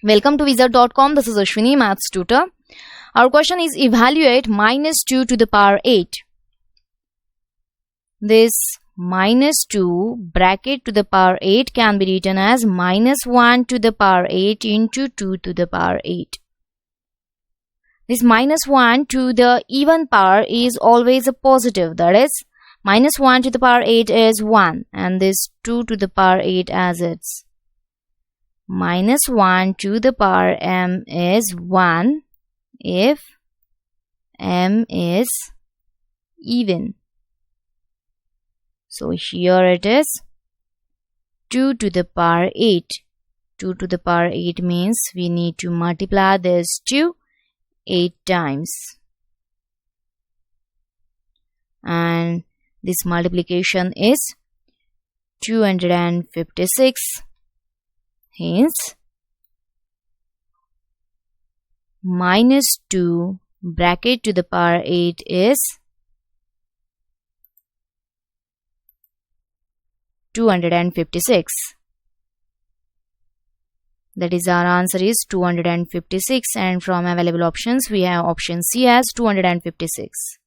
Welcome to wizard.com. This is Ashwini, maths tutor. Our question is evaluate minus 2 to the power 8. This minus 2 bracket to the power 8 can be written as minus 1 to the power 8 into 2 to the power 8. This minus 1 to the even power is always a positive, that is minus 1 to the power 8 is 1, and this 2 to the power 8 as it's minus 1 to the power m is 1 if m is even. So here it is 2 to the power 8. 2 to the power 8 means we need to multiply this 2 8 times. And this multiplication is 256. Hence, minus 2 bracket to the power 8 is 256. That is, our answer is 256, and from available options we have option C as 256.